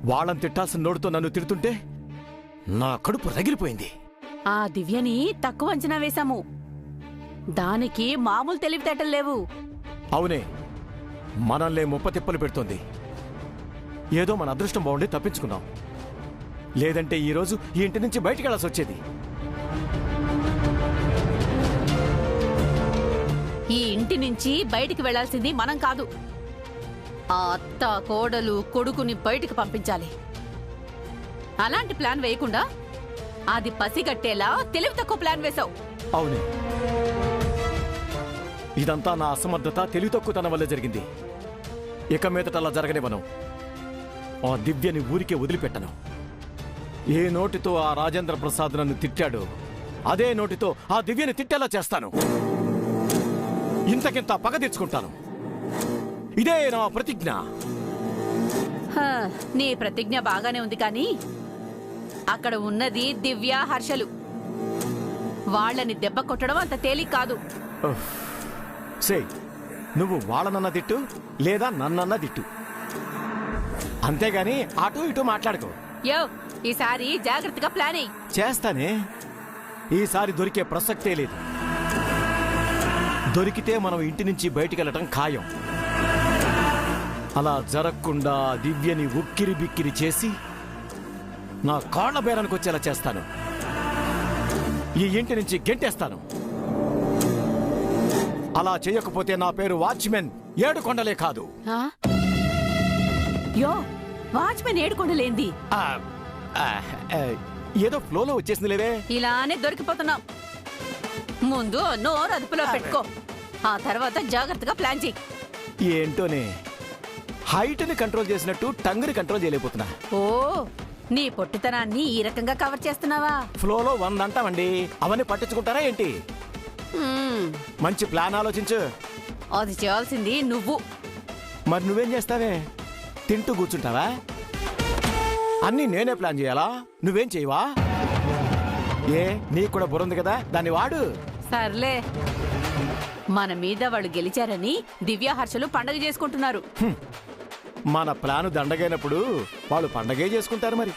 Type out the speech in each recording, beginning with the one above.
వాళ్ళని తిట్టాల్సిన నోడుతో నన్ను తిడుతుంటే నా కడుపు రగిలిపోయింది. ఆ దివ్యని తక్కువ అంచనా వేశాము. దానికి మామూలు తెలివితేటలు లేవు. అవునే, మనల్ని ముప్పతిప్పలు పెడుతోంది. ఏదో మన అదృష్టం బాగుండి తప్పించుకున్నాం. లేదంటే ఈరోజు ఈ ఇంటి నుంచి బయటికి వెళ్ళాల్సి వచ్చేది. ఈ ఇంటి నుంచి బయటికి వెళ్లాల్సింది మనం కాదు. ఆ అత్త కోడలు కొడుకుని బయటికి పంపించాలి. అలాంటి ప్లాన్ వేయకుండా అది పసిగట్టేలా తెలివి తక్కువ ప్లాన్ వేశావు. అవునే, ఇదంతా నా అసమర్థత, తెలివి తక్కువతనం వల్ల జరిగింది. ఇక మీదట అలా జరగనివ్వను. ఆ దివ్యని ఊరికే వదిలిపెట్టను. ఏ నోటితో ఆ రాజేంద్ర ప్రసాద్ నన్ను తిట్టాడో అదే నోటితో ఆ దివ్యని తిట్టేలా చేస్తాను. ఇంతకింత పగ తెచ్చుకుంటాను. ఇదే నా ప్రతిజ్ఞ. నీ ప్రతిజ్ఞ బాగానే ఉంది, కానీ అక్కడ ఉన్నది దివ్య, హర్షలు. వాళ్ళని దెబ్బ కొట్టడం అంత తేలిక కాదు. సే, నువ్వు వాళ్ళనన్నా తిట్టు లేదా నన్నన్నా తిట్టు, అంతేగాని అటు ఇటు మాట్లాడుకో. యో, ఈసారి జాగ్రత్తగా ప్లాన్ అయ్యి. చేస్తానే. ఈసారి దొరికే ప్రసక్తే లేదు. దొరికితే మనం ఇంటి నుంచి బయటికెళ్ళటం ఖాయం. అలా జరగకుండా దివ్యని ఉక్కిరి బిక్కిరి చేసి నా కాళ్ల బేరానికి వచ్చేలా చేస్తాను. ఈ ఇంటి నుంచి గెంటేస్తాను. అలా చేయకపోతే నా పేరు వాచ్మెన్ ఏడుకొండలే కాదు. యో, వాచ్మెన్ ఏడుకొండలేంది? ఏదో ఫ్లోలో వచ్చేసింది లేవే. ఇలానే దొరికిపోతున్నాం. ముందు నోరు అదుపులో పెట్టుకో, ఆ తర్వాత జాగ్రత్తగా ప్లాన్ చెయ్యి. ఏంటోనే, హైట్ ని కంట్రోల్ చేసినట్టు టంగుని కంట్రోల్ చేయలేకపోతున్నా. ఓ, నీ పొట్టితనాన్ని ఈ రకంగా కవర్ చేస్తున్నావా? ఫ్లోలో 100 అంటామండి, అవన్నీ పట్టించుకుంటారా ఏంటి? మంచి ప్లాన్ ఆలోచించు. అది చేయాల్సింది నువ్వు. మరి నువ్వేం చేస్తావే? తింటూ కూర్చుంటావా? అన్నీ నేనే ప్లాన్ చేయాలా? నువ్వేం చేయవా? ఏ, నీకు కూడా బుర్ర ఉంది కదా, దాన్ని వాడు. సర్లే, మన మీద వాళ్ళు గెలిచారని దివ్య, హర్షలు పండగ చేసుకుంటున్నారు. మన ప్లాను దండగైనప్పుడు వాళ్ళు పండగే చేసుకుంటారు మరి.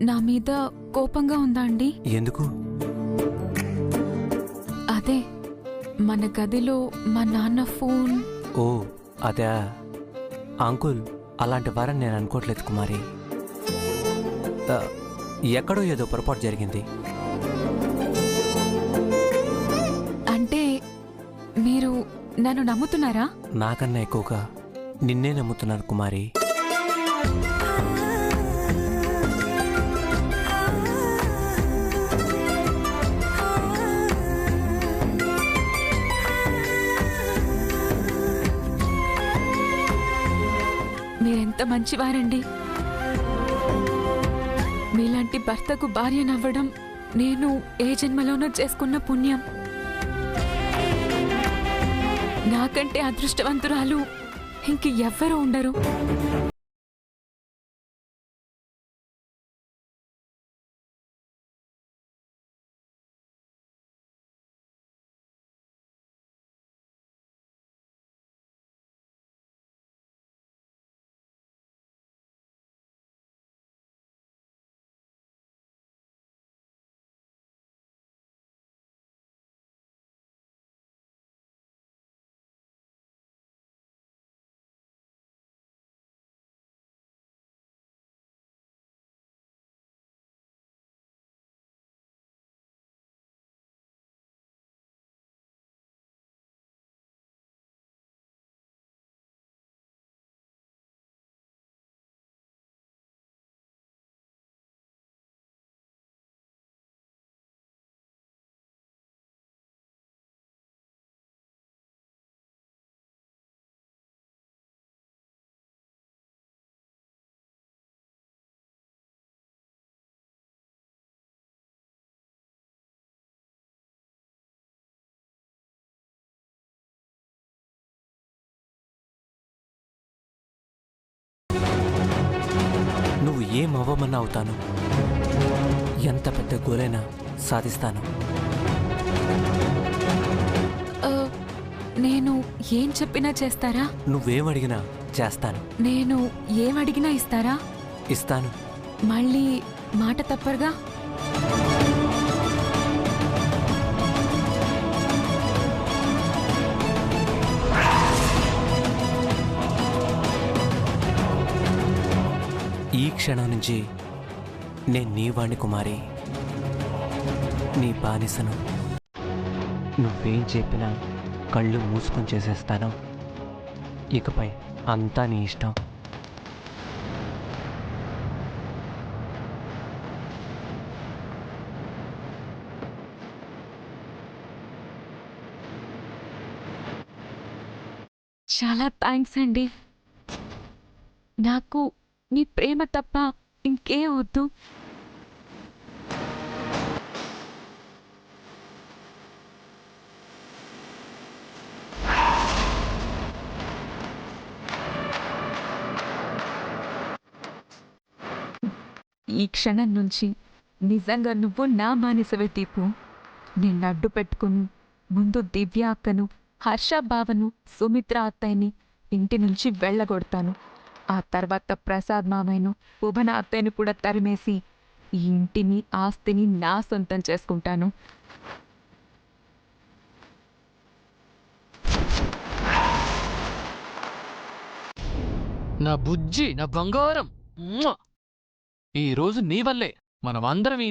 నా మీద కోపంగా ఉందా అండి? ఎందుకు? అదే, మన గదిలో మా నాన్న ఫోన్. ఓ అదే అంకుల్, అలాంటి వారని నేను అనుకోవట్లేదు కుమారి. ఎక్కడో ఏదో పొరపాటు జరిగింది. అంటే మీరు నన్ను నమ్ముతున్నారా? నాకన్నా ఎక్కువగా నిన్నే నమ్ముతున్నాను కుమారి. మీరెంత మంచివారండి. మీలాంటి భర్తకు భార్యనవ్వడం నేను ఏ జన్మలోనో చేసుకున్న పుణ్యం. నాకంటే అదృష్టవంతురాలు ఇంక ఎవ్వరూ ఉండరు. ఏం అవ్వమన్నా అవుతాను. ఎంత పెద్ద గోలైనా సాధిస్తాను. నేను ఏం చెప్పినా చేస్తారా? నువ్వేమడిగినా చేస్తాను. నేను ఏమడిగినా ఇస్తారా? ఇస్తాను. మళ్ళీ మాట తప్పరుగా? ఈ క్షణం నుంచి నేను నీ వాణ్ణి కుమారి, నీ బానిసను. నువ్వేం చెప్పినా కళ్ళు మూసుకొని చేసేస్తాను. ఇకపై అంతా నీ ఇష్టం. చాలా థ్యాంక్స్ అండి. నాకు మీ ప్రేమ తప్ప ఇంకేం వద్దు. ఈ క్షణం నుంచి నిజంగా నువ్వు నా బానిసవే దీపు. నిన్ను అడ్డు పెట్టుకుని ముందు దివ్య అక్కను, హర్ష బావను, సుమిత్ర అత్తయ్యని ఇంటి నుంచి వెళ్ళగొడతాను. ఆ తర్వాత ప్రసాద్ మామయ్యను, శుభన అత్తయ్యను కూడా తరిమేసి ఈ ఇంటిని, ఆస్తిని నా సొంతం చేసుకుంటాను. నా బుజ్జి, నా బంగారం, మ్వా! ఈరోజు నీ వల్లే మనమందరం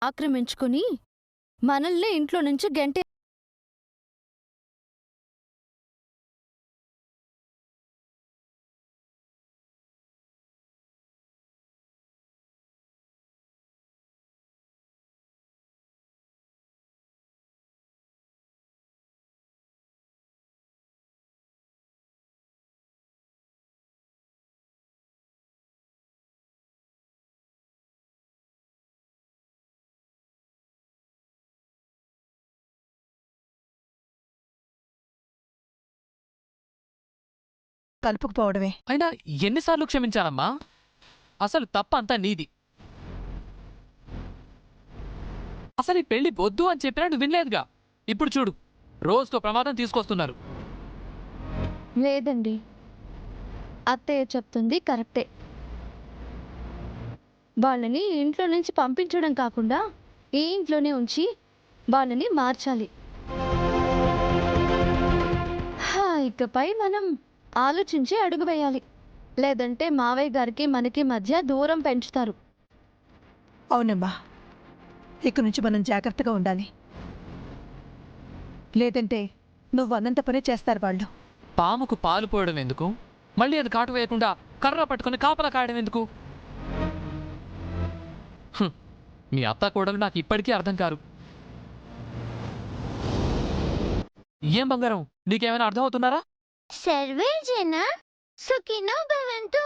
ఆక్రమించుకుని మనల్ని ఇంట్లో నుంచి గంటే కలుపుకుపోవడమే. అయినా ఎన్నిసార్లు క్షమించాలమ్మా? అసలు తప్ప అంతా నీది. అసలు ఈ పెళ్లి వద్దు అని చెప్పినా నువ్వు వినలేదుగా. ఇప్పుడు చూడు, రోజుకో ప్రమాదం తీసుకొస్తున్నారు. లేదండి, అత్తయ్య చెప్తుంది కరెక్టే. వాళ్ళని ఇంట్లో నుంచి పంపించడం కాకుండా ఈ ఇంట్లోనే ఉంచి వాళ్ళని మార్చాలి. ఇకపై మనం ఆలోచించి అడుగు వేయాలి. లేదంటే మావయ్య గారికి మనకి మధ్య దూరం పెంచుతారు. అవునమ్మా, ఇక నుంచి మనం జాగ్రత్తగా ఉండాలి. లేదంటే నువ్వు అన్నంత పని చేస్తారు వాళ్ళు. పాముకు పాలు పోయడం ఎందుకు? మళ్ళీ అది కాటు వేయకుండా కర్ర పట్టుకుని కాపలా కాయడం ఎందుకు? మీ అత్త కోడలు నాకు ఇప్పటికీ అర్థం కారు. ఏం బంగారం, నీకేమైనా అర్థం అవుతున్నారా? సర్వే జన సుఖినో భవంతు.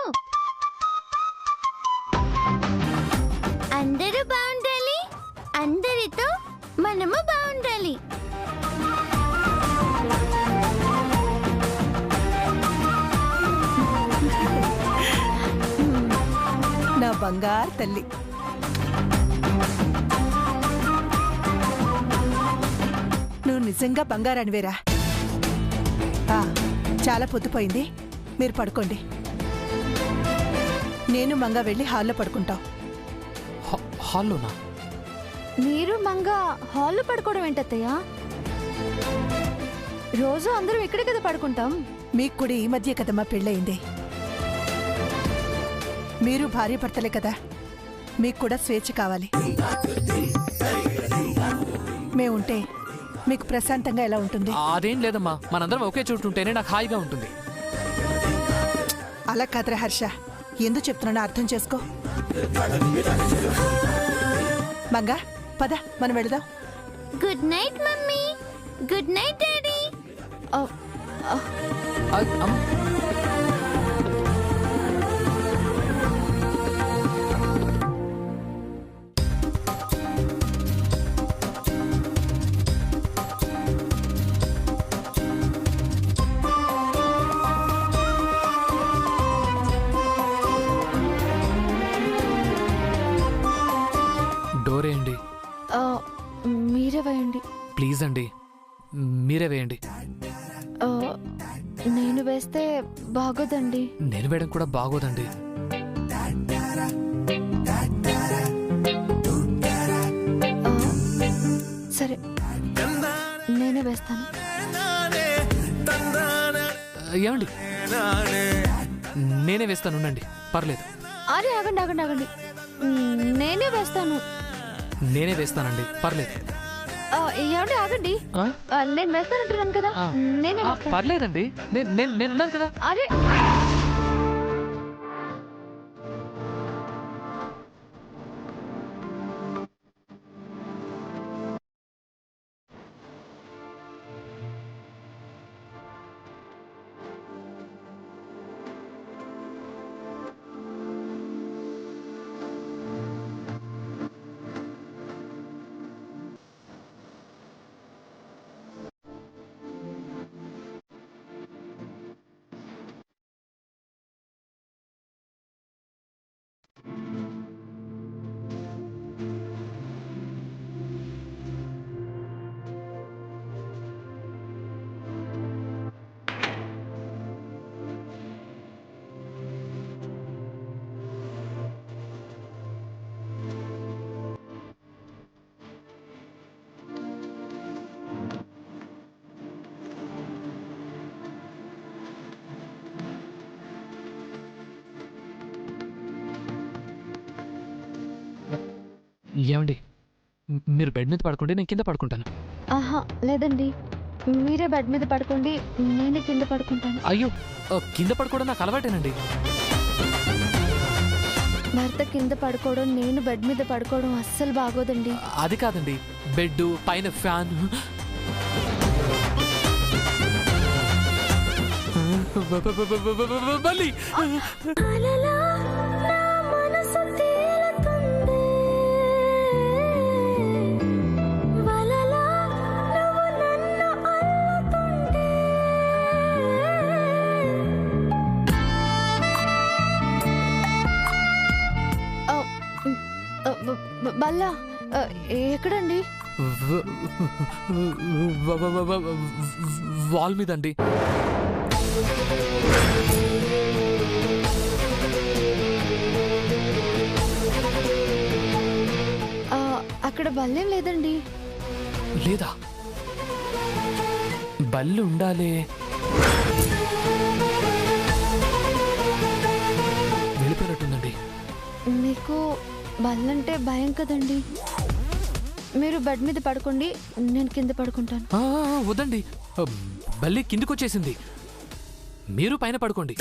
అందరూ బాగుండాలి, అందరితో మనము బాగుండాలి. నా బంగారు తల్లి. నువ్వు నిజంగా బంగారానివేరా. చాలా పొద్దుపోయింది, మీరు పడుకోండి. నేను మంగా వెళ్ళి హాల్లో పడుకుంటాం. హాల్లోనా? మీరు మంగా హాల్లో పడుకోవడం ఏంటత్తయ్య? రోజు అందరం ఇక్కడే కదా పడుకుంటాం. మీకు కూడా ఈ మధ్య కదమ్మా పెళ్ళయింది. మీరు భార్య భర్తలే కదా, మీకు కూడా స్వేచ్ఛ కావాలి. మేముంటే మీకు ప్రశాంతంగా ఎలా ఉంటుంది? అదేం లేదమ్మా, మనందరం ఒకే చోటు ఉంటేనే నాకు హాయిగా ఉంటుంది. అలా కాదురా హర్ష, ఎందుకు చెప్తున్నానో అర్థం చేసుకో. మంగా పద, మనం వెళదాం. Good night mummy. Good night daddy. Door వేయండి మీరే వేయండి. ప్లీజ్ అండి, మీరే వేయండి. నేను వేస్తే బాగోదండి. నేను వేయడం కూడా బాగోదండి. సరే, నేనే వేస్తాను. ఏమండి, నేనే వేస్తాను, ఉండండి, పర్లేదు. అరే ఆగండి ఆగండి ఆగండి, నేనే వేస్తాను. నేనే వేస్తానండి, పర్లేదు. ఏమండి ఆగండి, నేను వేస్తానంటున్నాను కదా, నేనే వేస్తాను. పర్లేదండి, నేనున్నాను కదా. అరే ఏమండి, మీరు బెడ్ మీద పడుకుంటే నేను కింద పడుకుంటాను. ఆహా లేదండి, మీరే బెడ్ మీద పడుకోండి, నేనే కింద పడుకుంటాను. అయ్యో, కింద పడుకోవడం నాకు అలవాటేనండి. భర్త కింద పడుకోవడం, నేను బెడ్ మీద పడుకోవడం అస్సలు బాగోదండి. అది కాదండి, బెడ్ పైన ఫ్యాన్. బల్లి బల్లా ఎక్కడండి? వాల్ మీద అండి. అక్కడ బల్లేం లేదండి. లేదా? బల్లి ఉండాలి. వెళ్ళిపోయినట్టుందండి. మీకు బల్లంటే భయం కదండి. మీరు బెడ్ మీద పడుకోండి, నేను కింద పడుకుంటాను. వద్దండి, బల్లి కిందికొచ్చేసింది, మీరు పైన పడుకోండి.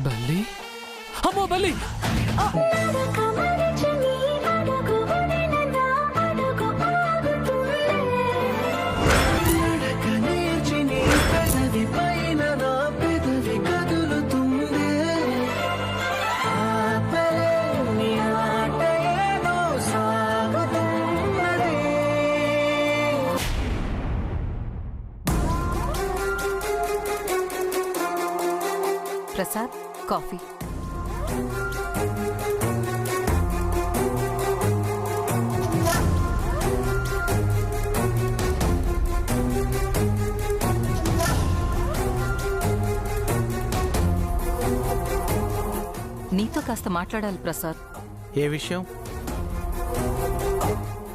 బల్లి, అమ్మో బల్లి! ప్రసాద్, కాఫీ. నీతో కాస్త మాట్లాడాలి ప్రసాద్. ఏ విషయం?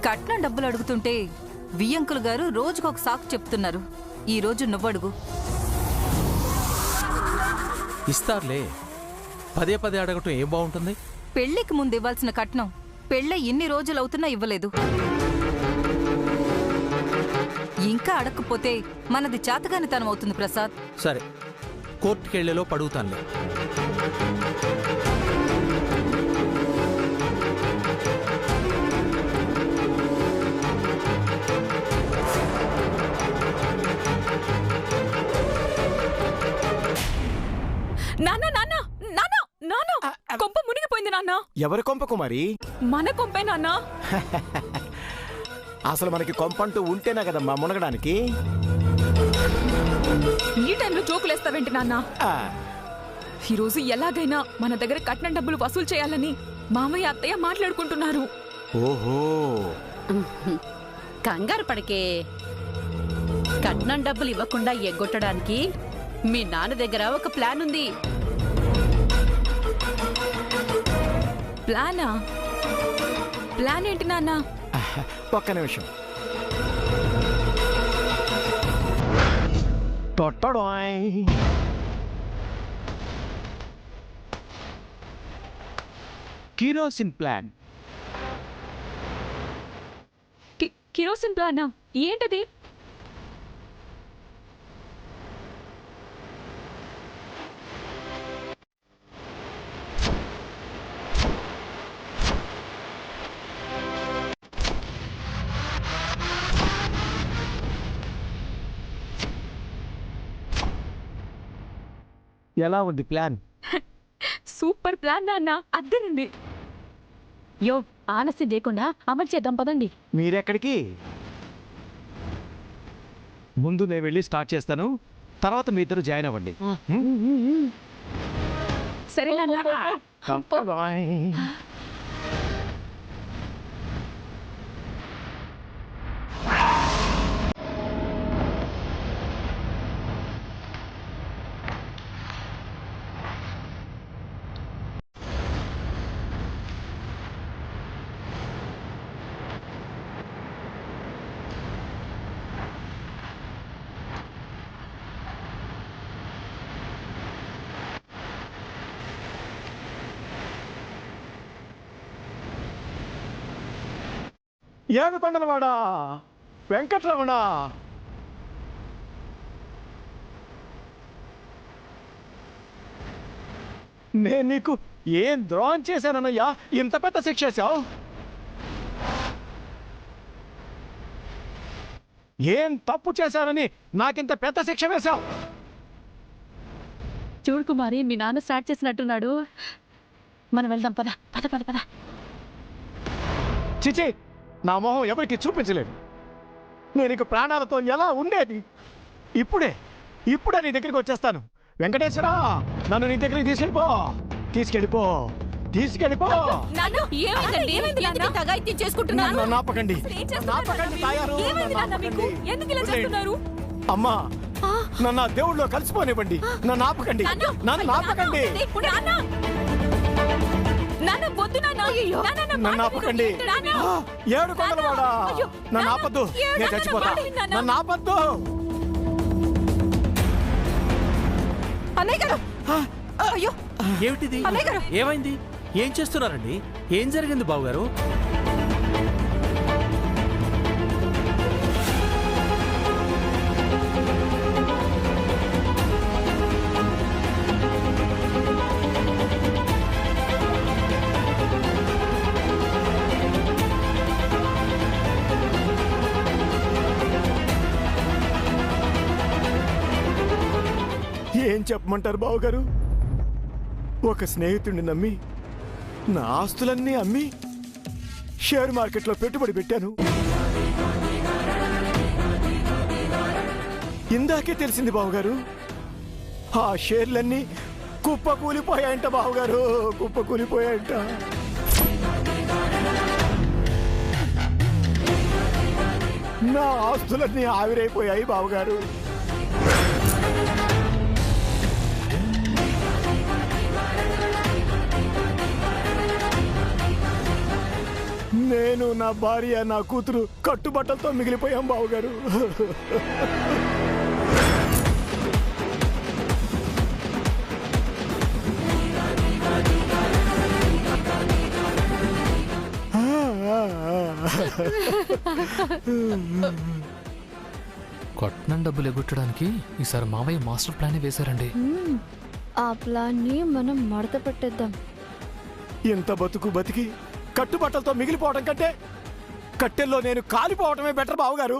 కట్నం డబ్బులు అడుగుతుంటే వియ్యంకులు గారు రోజుకొక సాకు చెప్తున్నారు. ఈ రోజు నువ్వడుగు. ఇస్తారులే, పదే పదే అడగటం ఏం బాగుంటుంది? పెళ్లికి ముందు ఇవ్వాల్సిన కట్నం పెళ్ళ ఇన్ని రోజులవుతున్నా ఇవ్వలేదు. ఇంకా అడగకపోతే మనది చాతగానితనం అవుతుంది ప్రసాద్. సరే, కోర్టుకెళ్లేలో పడుగుతానులే. నాన్న నాన్న నాన్న నాన్న కొంప మునిగిపోయింది నాన్న. ఎవరి కొంప కుమారి? మన కొంపే నాన్న. అసలు మనకి కొంపంటూ ఉంటేనే కదమ్మా మునగడానికి. ఈ టైంలో జోకులేస్తావేంటి నాన్న? ఆ, ఈరోజు ఎలాగైనా మన దగ్గర కట్నం డబ్బులు వసూలు చేయాలని మామయ్య అత్తయ్య మాట్లాడుకుంటున్నారు. ఓహో, కంగారు పడకే. కట్నం డబ్బులు ఇవ్వకుండా ఎగ్గొట్టడానికి మీ నాన్న దగ్గర ఒక ప్లాన్ ఉంది. ప్లానా? ప్లాన్ ఏంటి నాన్న? ఒక్క నిమిషం. Kerosene plan. కిరోసిన్ ప్లానా? ఏంటది? ఎలా ఉంది ప్లాన్? సూపర్ ప్లాన్ నాన్న, అద్దరింది. యో, ఆలస్యం లేకుండా అమలు చేద్దాం పదండి. మీరెక్కడికి? ముందు నేను వెళ్ళి స్టార్ట్ చేస్తాను, తర్వాత మీ ఇద్దరు జాయిన్ అవ్వండి. సరే నాన్న. ఏడుకొండలవాడ వెంకటరమణ, నేను నీకు ఏం ద్రోహం చేశానన్నయ్యా ఇంత పెద్ద శిక్ష వేశావు? ఏం తప్పు చేశానని నాకింత పెద్ద శిక్ష వేశావు? చూడు కుమారి, మీ నాన్న స్టార్ట్ చేసినట్టున్నాడు. మనం వెళ్దాం, పద పద పద పద. చిచి, నా మొహం ఎవరికి చూపించలేదు. నేను ఇక ప్రాణాలతో ఎలా ఉండేది? ఇప్పుడే నీ దగ్గరికి వచ్చేస్తాను. వెంకటేశ్వర, నన్ను నీ దగ్గరికి తీసుకెళ్ళిపో. నన్ను ఆపకండి తాయారు. అమ్మా, నన్ను దేవుళ్ళో కలిసిపోనివ్వండి. నన్ను ఆపకండి. నన్ను ఆపకండి. ఏడుకొండలవాడా, నన్ను ఆపద్దు. నేను చచ్చిపోతా. నన్ను ఆపద్దు. అన్నయ్య గారు, అయ్యో ఏమిటిది? ఏమైంది? ఏం చేస్తున్నారండి? ఏం జరిగింది బావగారు? ఏం చెప్పమంటారు బావగారు? ఒక స్నేహితుడిని నమ్మి నా ఆస్తులన్నీ అమ్మి షేర్ మార్కెట్లో పెట్టుబడి పెట్టాను. ఇందాకే తెలిసింది బావగారు, ఆ షేర్లన్నీ కుప్పకూలిపోయాయంట బావగారు, కుప్పకూలిపోయాయంట. నా ఆస్తులన్నీ ఆవిరైపోయాయి బావగారు. నేను, నా భార్య, నా కూతురు కట్టుబట్టలతో మిగిలిపోయాం బావగారు. కట్నం డబ్బులు ఎగ్గొట్టడానికి ఈసారి మావయ్య మాస్టర్ ప్లాన్ వేశారండి. ఆ ప్లాన్ని మనం మడత పెట్టేద్దాం. ఇంత బతుకు బతికి కట్టుబట్టలతో మిగిలిపోవడం కంటే కట్టెల్లో నేను కాలిపోవటమే బెటర్ బావగారు.